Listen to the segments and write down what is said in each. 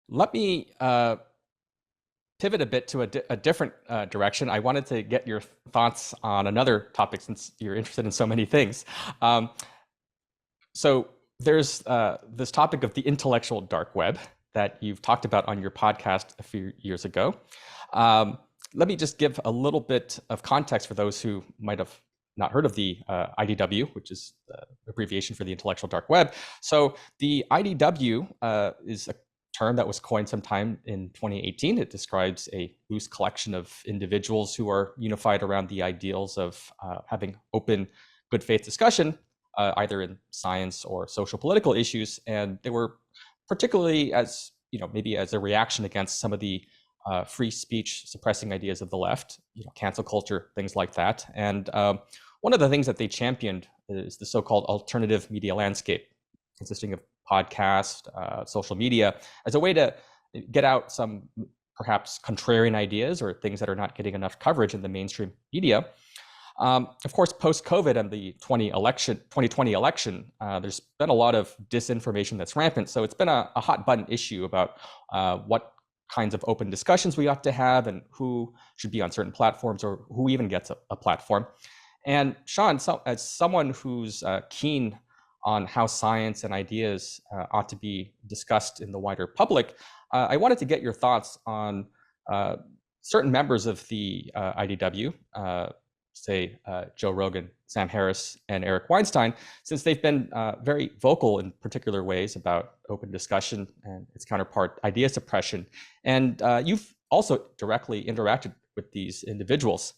Let me pivot a bit to a different direction. I wanted to get your thoughts on another topic since you're interested in so many things. Um, so there's this topic of the intellectual dark web that you've talked about on your podcast a few years ago. Um, Let me just give a little bit of context for those who might have not heard of the IDW, which is the abbreviation for the intellectual dark web. So the IDW is a term that was coined sometime in 2018. It describes a loose collection of individuals who are unified around the ideals of having open, good faith discussion, either in science or social political issues. And they were particularly as, maybe as a reaction against some of the free speech suppressing ideas of the left, cancel culture, things like that. And one of the things that they championed is the so-called alternative media landscape, consisting of podcast, social media, as a way to get out some perhaps contrarian ideas or things that are not getting enough coverage in the mainstream media. Of course, post-COVID and the 2020 election, there's been a lot of disinformation that's rampant. So it's been a hot button issue about what kinds of open discussions we ought to have and who should be on certain platforms or who even gets a platform. And Sean, as someone who's keen on how science and ideas ought to be discussed in the wider public, I wanted to get your thoughts on certain members of the IDW, say Joe Rogan, Sam Harris, and Eric Weinstein, since they've been very vocal in particular ways about open discussion and its counterpart, idea suppression. And you've also directly interacted with these individuals.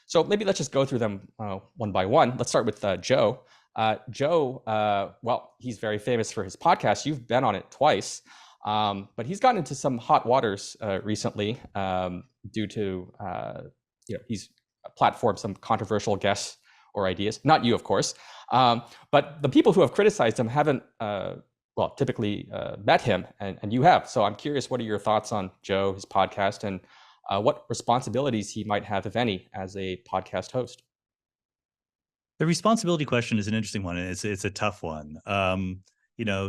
So maybe let's just go through them one by one. Let's start with Joe. Joe, well, he's very famous for his podcast. You've been on it twice. But he's gotten into some hot waters recently due to, he's platformed some controversial guests or ideas. Not you, of course. But the people who have criticized him haven't, typically met him, and you have. So I'm curious, what are your thoughts on Joe, his podcast, and what responsibilities he might have, if any, as a podcast host? The responsibility question is an interesting one, and it's a tough one.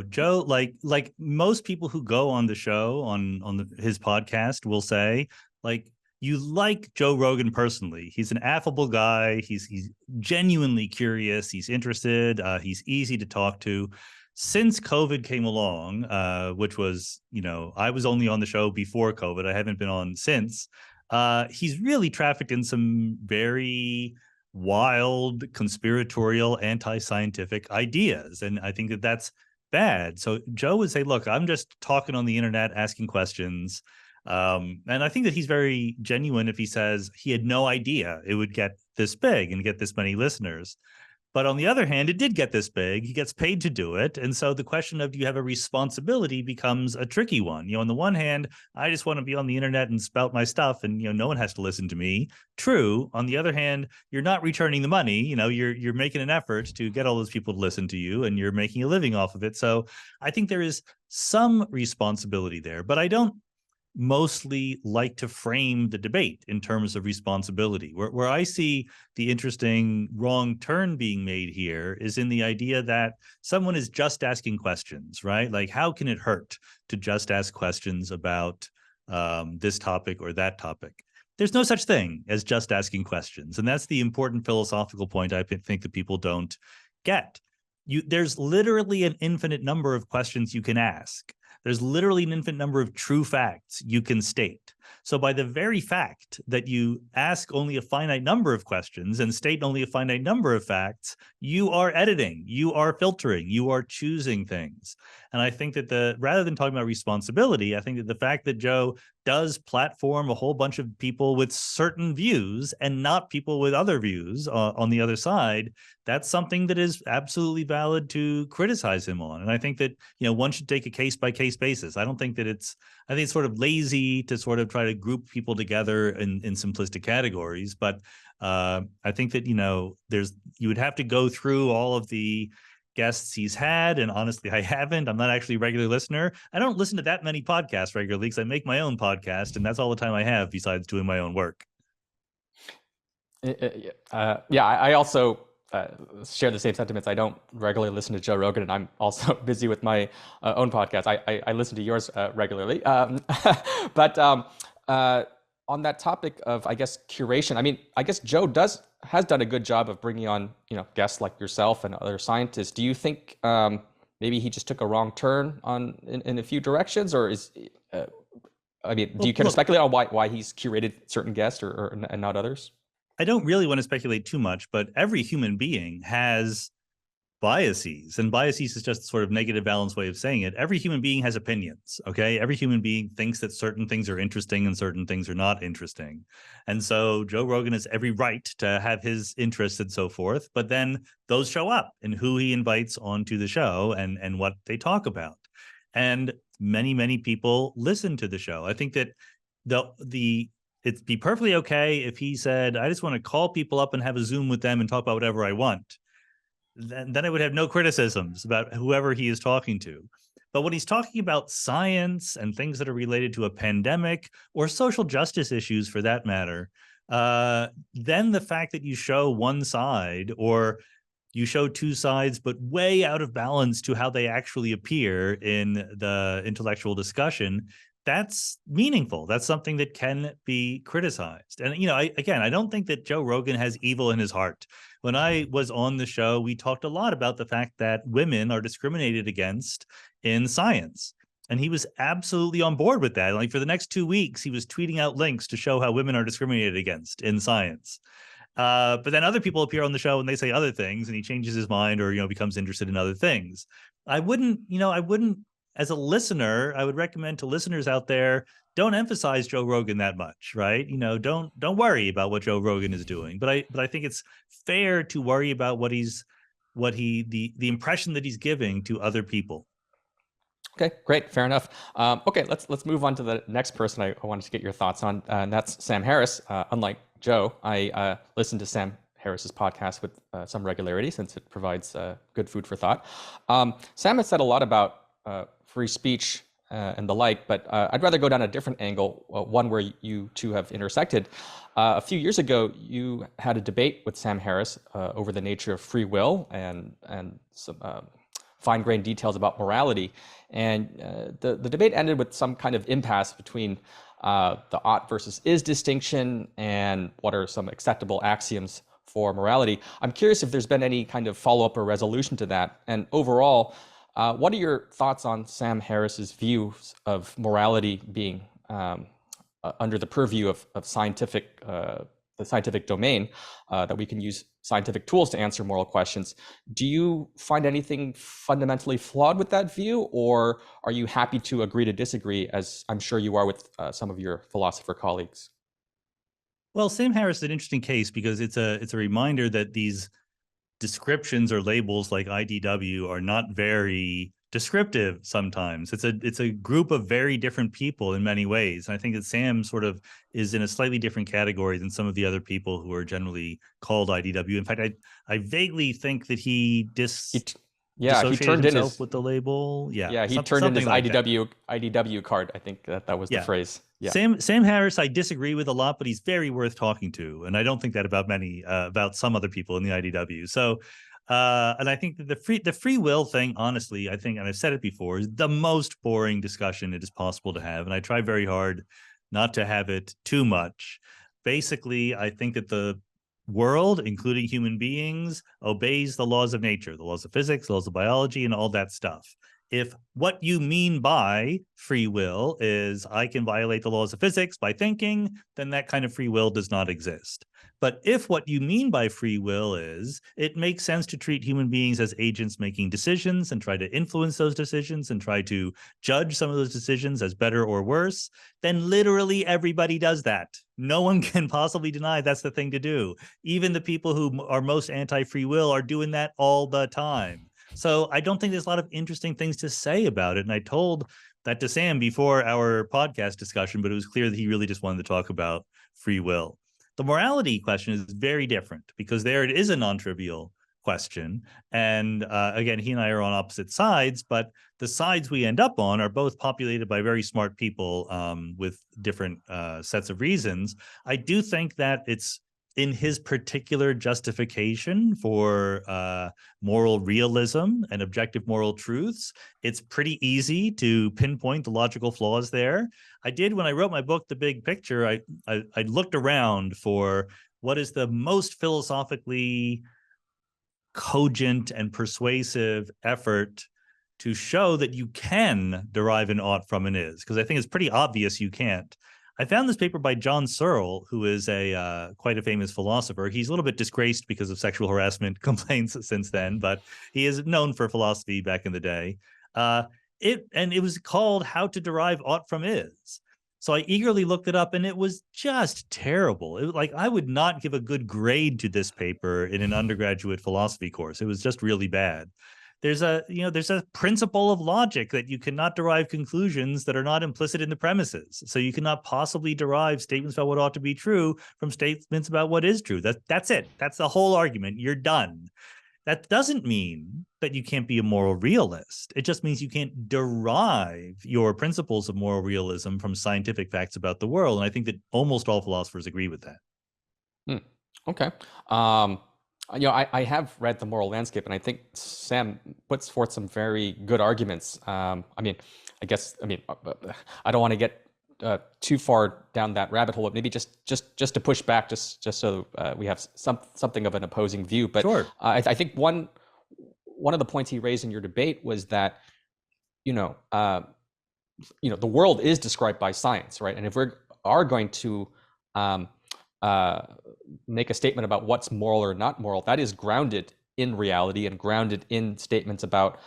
Joe, like most people who go on the show on his podcast will say, like, you like Joe Rogan personally. He's an affable guy. He's genuinely curious. He's interested. He's easy to talk to. Since COVID came along, which was, I was only on the show before COVID. I haven't been on since. He's really trafficked in some very wild, conspiratorial, anti-scientific ideas. And I think that that's bad. So Joe would say, look, I'm just talking on the internet, asking questions. And I think that he's very genuine if he says he had no idea it would get this big and get this many listeners. But on the other hand, it did get this big. He gets paid to do it. And so the question of do you have a responsibility becomes a tricky one. On the one hand, I just want to be on the internet and spout my stuff and, no one has to listen to me. True. On the other hand, you're not returning the money. You're making an effort to get all those people to listen to you and you're making a living off of it. So I think there is some responsibility there, but I don't mostly like to frame the debate in terms of responsibility. Where I see the interesting wrong turn being made here is in the idea that someone is just asking questions, right? Like, how can it hurt to just ask questions about this topic or that topic? There's no such thing as just asking questions. And that's the important philosophical point I think that people don't get. There's literally an infinite number of questions you can ask. There's literally an infinite number of true facts you can state. So by the very fact that you ask only a finite number of questions and state only a finite number of facts, you are editing, you are filtering, you are choosing things. And I think that rather than talking about responsibility, I think that the fact that Joe does platform a whole bunch of people with certain views and not people with other views on the other side, that's something that is absolutely valid to criticize him on. And I think that, one should take a case by case basis. I think it's sort of lazy to sort of try to group people together in simplistic categories. But I think that, you would have to go through all of the guests he's had. And honestly, I haven't. I'm not actually a regular listener. I don't listen to that many podcasts regularly because I make my own podcast. And that's all the time I have besides doing my own work. I also share the same sentiments. I don't regularly listen to Joe Rogan, and I'm also busy with my own podcast. I listen to yours regularly. But on that topic of, I guess, curation, I mean, I guess Joe has done a good job of bringing on, guests like yourself and other scientists. Do you think maybe he just took a wrong turn in a few directions, or is I mean, do Well, you care to look, speculate on why he's curated certain guests or and not others? I don't really want to speculate too much, but every human being has biases, and biases is just sort of negative balanced way of saying it. Every human being has opinions. Okay, every human being thinks that certain things are interesting and certain things are not interesting, and so Joe Rogan has every right to have his interests and so forth, but then those show up in who he invites onto the show and what they talk about, and many people listen to the show. I think that the it'd be perfectly okay if he said, I just want to call people up and have a Zoom with them and talk about whatever I want. Then I would have no criticisms about whoever he is talking to. But when he's talking about science and things that are related to a pandemic or social justice issues for that matter, then the fact that you show one side or you show two sides, but way out of balance to how they actually appear in the intellectual discussion, that's meaningful. That's something that can be criticized. And, I don't think that Joe Rogan has evil in his heart. When I was on the show, we talked a lot about the fact that women are discriminated against in science. And he was absolutely on board with that. Like for the next 2 weeks, he was tweeting out links to show how women are discriminated against in science. But then other people appear on the show and they say other things, and he changes his mind or becomes interested in other things. I wouldn't, as a listener, I would recommend to listeners out there, don't emphasize Joe Rogan that much, right? Don't worry about what Joe Rogan is doing. But I think it's fair to worry about the impression that he's giving to other people. Okay, great, fair enough. Okay, let's move on to the next person I wanted to get your thoughts on, and that's Sam Harris. Unlike Joe, I listen to Sam Harris's podcast with some regularity since it provides good food for thought. Sam has said a lot about free speech and the like, but I'd rather go down a different angle, one where you two have intersected. A few years ago, you had a debate with Sam Harris over the nature of free will and some fine-grained details about morality. And the debate ended with some kind of impasse between the ought versus is distinction and what are some acceptable axioms for morality. I'm curious if there's been any kind of follow-up or resolution to that. And overall, what are your thoughts on Sam Harris's views of morality being under the purview of scientific, the scientific domain, that we can use scientific tools to answer moral questions? Do you find anything fundamentally flawed with that view, or are you happy to agree to disagree, as I'm sure you are with some of your philosopher colleagues? Well, Sam Harris is an interesting case because it's a reminder that these descriptions or labels like IDW are not very descriptive sometimes. It's a group of very different people in many ways. And I think that Sam sort of is in a slightly different category than some of the other people who are generally called IDW. In fact, I vaguely think that he He dissociated turned in himself his with the label. yeah, he turned in Something his like that. IDW card. I think that was the Yeah. phrase. Yeah. Sam Harris, I disagree with a lot, but he's very worth talking to, and I don't think that about about some other people in the IDW. So, and I think that the free will thing, honestly, I think, and I've said it before, is the most boring discussion it is possible to have, and I try very hard not to have it too much. Basically, I think that the world, including human beings, obeys the laws of nature, the laws of physics, laws of biology, and all that stuff. If what you mean by free will is I can violate the laws of physics by thinking, then that kind of free will does not exist. But if what you mean by free will is it makes sense to treat human beings as agents making decisions and try to influence those decisions and try to judge some of those decisions as better or worse, then literally everybody does that. No one can possibly deny that's the thing to do. Even the people who are most anti-free will are doing that all the time. So I don't think there's a lot of interesting things to say about it. And I told that to Sam before our podcast discussion, but it was clear that he really just wanted to talk about free will. The morality question is very different because there it is a non-trivial question. And again, he and I are on opposite sides, but the sides we end up on are both populated by very smart people with different sets of reasons. I do think that it's in his particular justification for moral realism and objective moral truths, it's pretty easy to pinpoint the logical flaws there. I did, when I wrote my book, The Big Picture, I looked around for what is the most philosophically cogent and persuasive effort to show that you can derive an ought from an is, because I think it's pretty obvious you can't. I found this paper by John Searle, who is a quite a famous philosopher. He's a little bit disgraced because of sexual harassment complaints since then, but he is known for philosophy back in the day. It was called How to Derive Ought from Is. So I eagerly looked it up, and it was just terrible. It was like, I would not give a good grade to this paper in an undergraduate philosophy course. It was just really bad. There's a principle of logic that you cannot derive conclusions that are not implicit in the premises. So you cannot possibly derive statements about what ought to be true from statements about what is true. That's it. That's the whole argument. You're done. That doesn't mean that you can't be a moral realist. It just means you can't derive your principles of moral realism from scientific facts about the world. And I think that almost all philosophers agree with that. Okay. I have read The Moral Landscape, and I think Sam puts forth some very good arguments. I don't want to get too far down that rabbit hole, but maybe just to push back, just so we have something of an opposing view. But sure. I think one of the points he raised in your debate was that the world is described by science, right? And if we are going to make a statement about what's moral or not moral, that is grounded in reality and grounded in statements about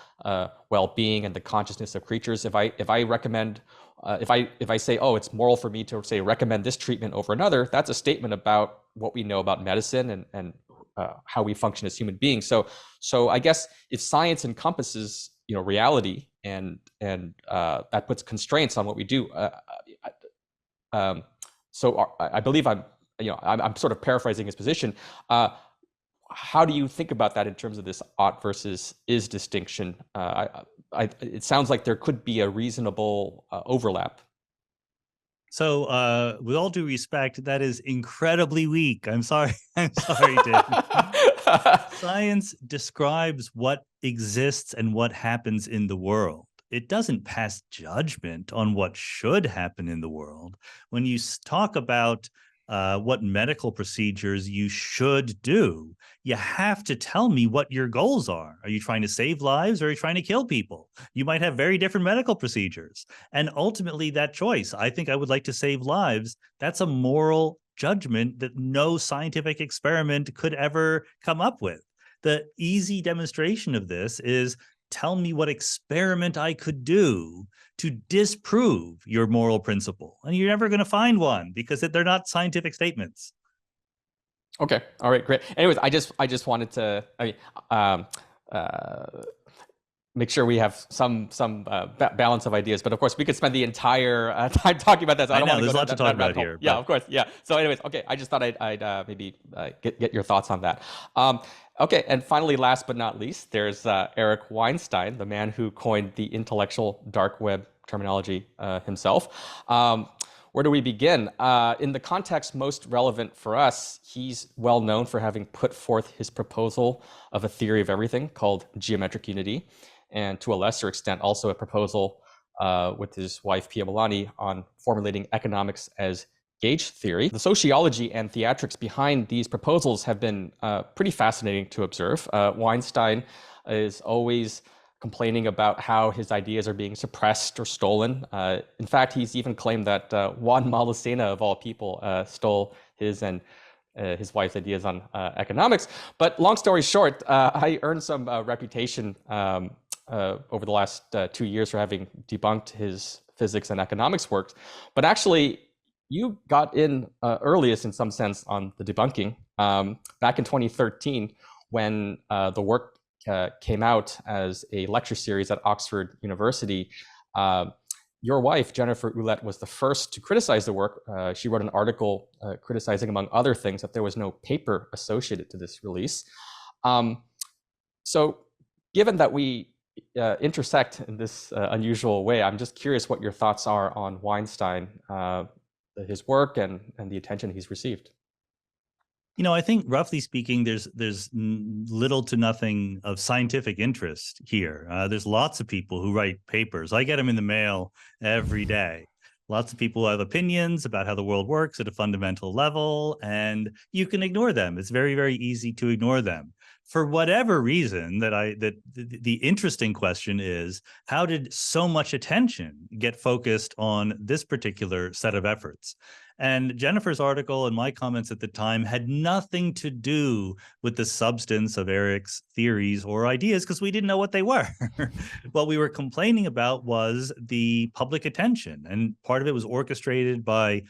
well-being and the consciousness of creatures. If I recommend, if I say, oh, it's moral for me to say recommend this treatment over another, that's a statement about what we know about medicine and how we function as human beings. So I guess if science encompasses reality and that puts constraints on what we do, so I believe I'm sort of paraphrasing his position. How do you think about that in terms of this ought versus is distinction? It sounds like there could be a reasonable overlap. So, with all due respect, that is incredibly weak. I'm sorry. I'm sorry, Dave. Science describes what exists and what happens in the world. It doesn't pass judgment on what should happen in the world. When you talk about what medical procedures you should do, you have to tell me what your goals are. Are you trying to save lives or are you trying to kill people? You might have very different medical procedures. And ultimately, that choice, I think I would like to save lives, that's a moral judgment that no scientific experiment could ever come up with. The easy demonstration of this is tell me what experiment I could do to disprove your moral principle. And you're never going to find one because they're not scientific statements. Okay. All right, great. Anyways, I just wanted to make sure we have some balance of ideas. But of course, we could spend the entire time talking about that. So I don't want to there's go a lot to talk about here. Yeah, of course. Yeah. So anyways, okay. I just thought I'd maybe get your thoughts on that. Okay. And finally, last but not least, there's Eric Weinstein, the man who coined the intellectual dark web terminology himself. Where do we begin? In the context most relevant for us, he's well known for having put forth his proposal of a theory of everything called geometric unity, and to a lesser extent, also a proposal with his wife, Pia Milani, on formulating economics as gauge theory. The sociology and theatrics behind these proposals have been pretty fascinating to observe. Weinstein is always complaining about how his ideas are being suppressed or stolen. In fact, he's even claimed that Juan Malacena, of all people, stole his and his wife's ideas on economics. But long story short, I earned some reputation over the last 2 years for having debunked his physics and economics works. But actually, you got in earliest in some sense on the debunking back in 2013 when the work came out as a lecture series at Oxford University. Your wife, Jennifer Ouellette, was the first to criticize the work. She wrote an article criticizing, among other things, that there was no paper associated to this release. So given that we intersect in this unusual way, I'm just curious what your thoughts are on Weinstein, his work, and the attention he's received. I think roughly speaking, there's little to nothing of scientific interest here. There's lots of people who write papers. I get them in the mail every day. Lots of people have opinions about how the world works at a fundamental level, and you can ignore them. It's very, very easy to ignore them. For whatever reason, the interesting question is, how did so much attention get focused on this particular set of efforts? And Jennifer's article and my comments at the time had nothing to do with the substance of Eric's theories or ideas because we didn't know what they were. What we were complaining about was the public attention. And part of it was orchestrated by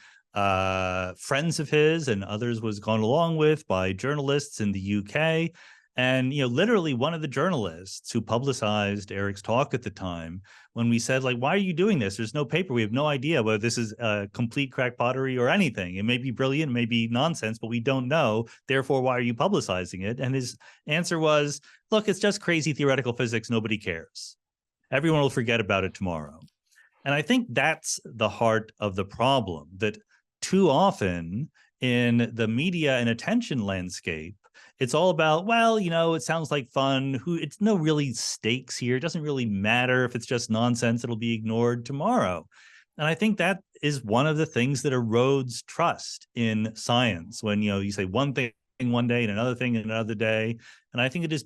friends of his, and others was gone along with by journalists in the UK. And, literally one of the journalists who publicized Eric's talk at the time, when we said, like, why are you doing this? There's no paper. We have no idea whether this is complete crackpottery or anything. It may be brilliant, it may be nonsense, but we don't know. Therefore, why are you publicizing it? And his answer was, look, it's just crazy theoretical physics. Nobody cares. Everyone will forget about it tomorrow. And I think that's the heart of the problem, that too often in the media and attention landscape, it's all about, well, it sounds like fun. It's no really stakes here. It doesn't really matter if it's just nonsense. It'll be ignored tomorrow. And I think that is one of the things that erodes trust in science. When you say one thing one day and another thing another day. And I think it is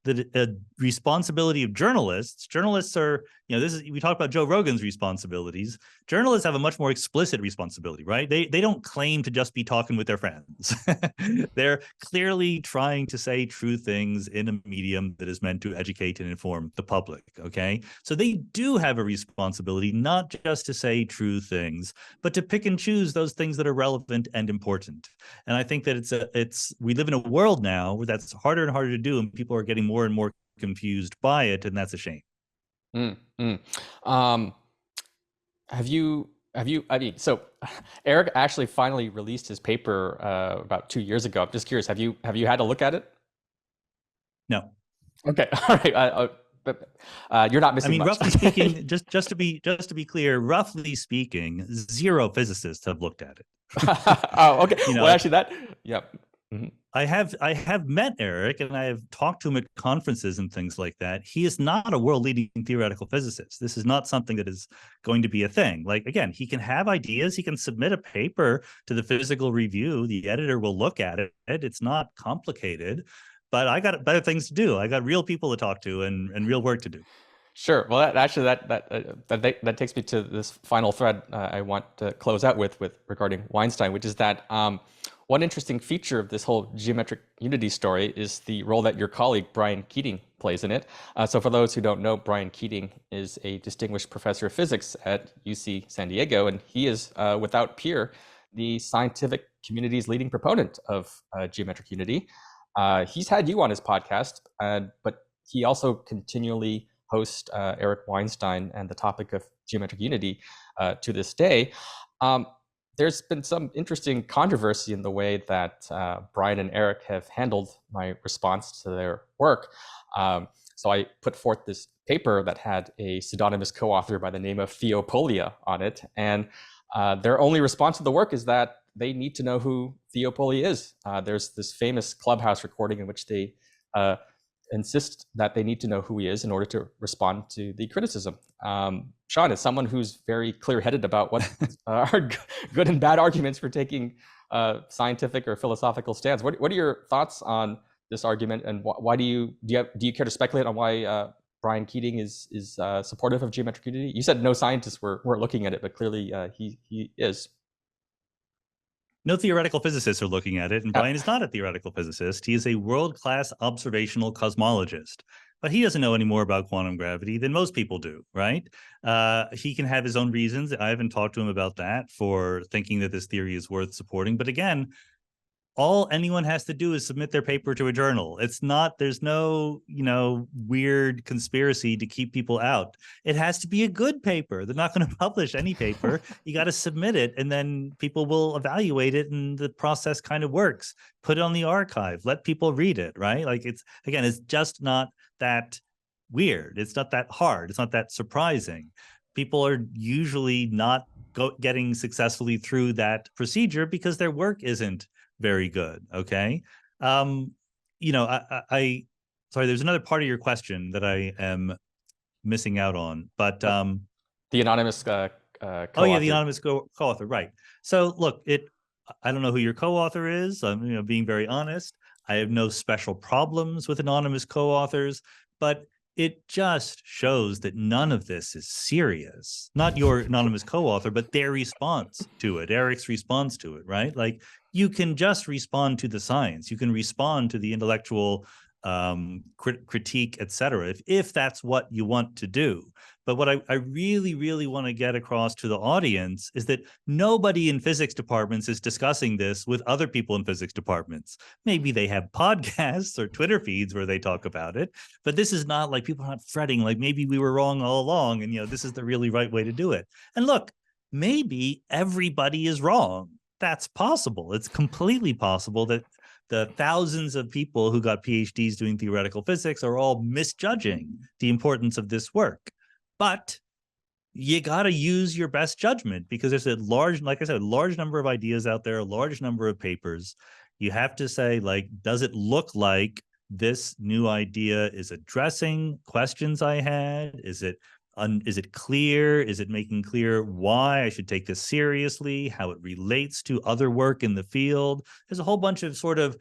the responsibility of journalists. Journalists are, we talked about Joe Rogan's responsibilities. Journalists have a much more explicit responsibility, right? They don't claim to just be talking with their friends. They're clearly trying to say true things in a medium that is meant to educate and inform the public, okay? So they do have a responsibility, not just to say true things, but to pick and choose those things that are relevant and important. And I think that we live in a world now where that's harder and harder to do, and people are getting more and more confused by it, and that's a shame. So Eric actually finally released his paper about 2 years ago. I'm just curious, have you had a look at it? No. Okay. All right. But you're not missing much. Roughly speaking, just to be clear, roughly speaking, 0 physicists have looked at it. Oh, okay. Well, actually, yeah. Mm-hmm. I have met Eric, and I have talked to him at conferences and things like that. He is not a world-leading theoretical physicist. This is not something that is going to be a thing. Like, again, he can have ideas. He can submit a paper to the Physical Review. The editor will look at it. It's not complicated. But I got better things to do. I got real people to talk to and real work to do. Sure. Well, that takes me to this final thread I want to close out with regarding Weinstein, which is that one interesting feature of this whole geometric unity story is the role that your colleague Brian Keating plays in it. So for those who don't know, Brian Keating is a distinguished professor of physics at UC San Diego, and he is, without peer, the scientific community's leading proponent of geometric unity. He's had you on his podcast, but he also continually hosts Eric Weinstein and the topic of geometric unity to this day. There's been some interesting controversy in the way that Brian and Eric have handled my response to their work. So I put forth this paper that had a pseudonymous co-author by the name of Theopolia on it. And their only response to the work is that they need to know who Theopolia is. There's this famous Clubhouse recording in which they insist that they need to know who he is in order to respond to the criticism. Sean, as someone who's very clear-headed about what are good and bad arguments for taking scientific or philosophical stands, what are your thoughts on this argument, and why do you care to speculate on why Brian Keating is supportive of geometric unity? You said no scientists were looking at it, but clearly he is. No theoretical physicists are looking at it, and Brian is not a theoretical physicist. He is a world-class observational cosmologist, but he doesn't know any more about quantum gravity than most people do, right? He can have his own reasons. I haven't talked to him about that for thinking that this theory is worth supporting. But again, all anyone has to do is submit their paper to a journal. There's no, weird conspiracy to keep people out. It has to be a good paper. They're not going to publish any paper. You got to submit it, and then people will evaluate it, and the process kind of works. Put it on the archive. Let people read it, right? Like, it's just not that weird. It's not that hard. It's not that surprising. People are usually not getting successfully through that procedure because their work isn't very good. Okay. Um, sorry, there's another part of your question that I am missing out on, but Uh, the anonymous oh yeah, the co-author. anonymous co-author, right? So look, I don't know who your co-author is. I'm, being very honest. I have no special problems with anonymous co-authors, but it just shows that none of this is serious. Not your anonymous co-author, but their response to it, Eric's response to it, right? Like you can just respond to the science, you can respond to the intellectual critique, etc. If that's what you want to do. But what I really, really want to get across to the audience is that nobody in physics departments is discussing this with other people in physics departments. Maybe they have podcasts or Twitter feeds where they talk about it, but this is not like people are not fretting, like maybe we were wrong all along and, this is the really right way to do it. And look, maybe everybody is wrong. That's possible. It's completely possible that the thousands of people who got PhDs doing theoretical physics are all misjudging the importance of this work. But you got to use your best judgment because there's a large, like I said, large number of ideas out there, a large number of papers. You have to say, like, does it look like this new idea is addressing questions I had? Is it clear? Is it making clear why I should take this seriously? How it relates to other work in the field? There's a whole bunch of sort of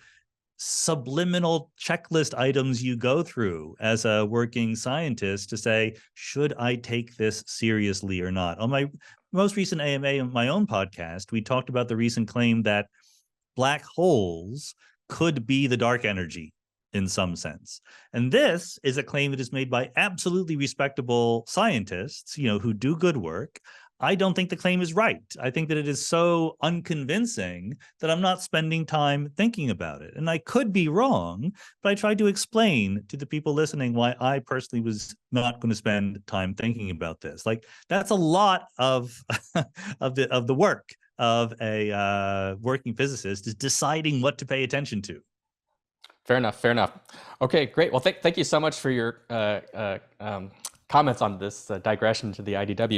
subliminal checklist items you go through as a working scientist to say, should I take this seriously or not? On my most recent AMA, on my own podcast, we talked about the recent claim that black holes could be the dark energy in some sense. And this is a claim that is made by absolutely respectable scientists, who do good work. I don't think the claim is right. I think that it is so unconvincing that I'm not spending time thinking about it. And I could be wrong, but I tried to explain to the people listening why I personally was not going to spend time thinking about this. Like that's a lot of of the work of a working physicist, is deciding what to pay attention to. Fair enough. Fair enough. Okay, great. Well, thank you so much for your comments on this digression to the IDW.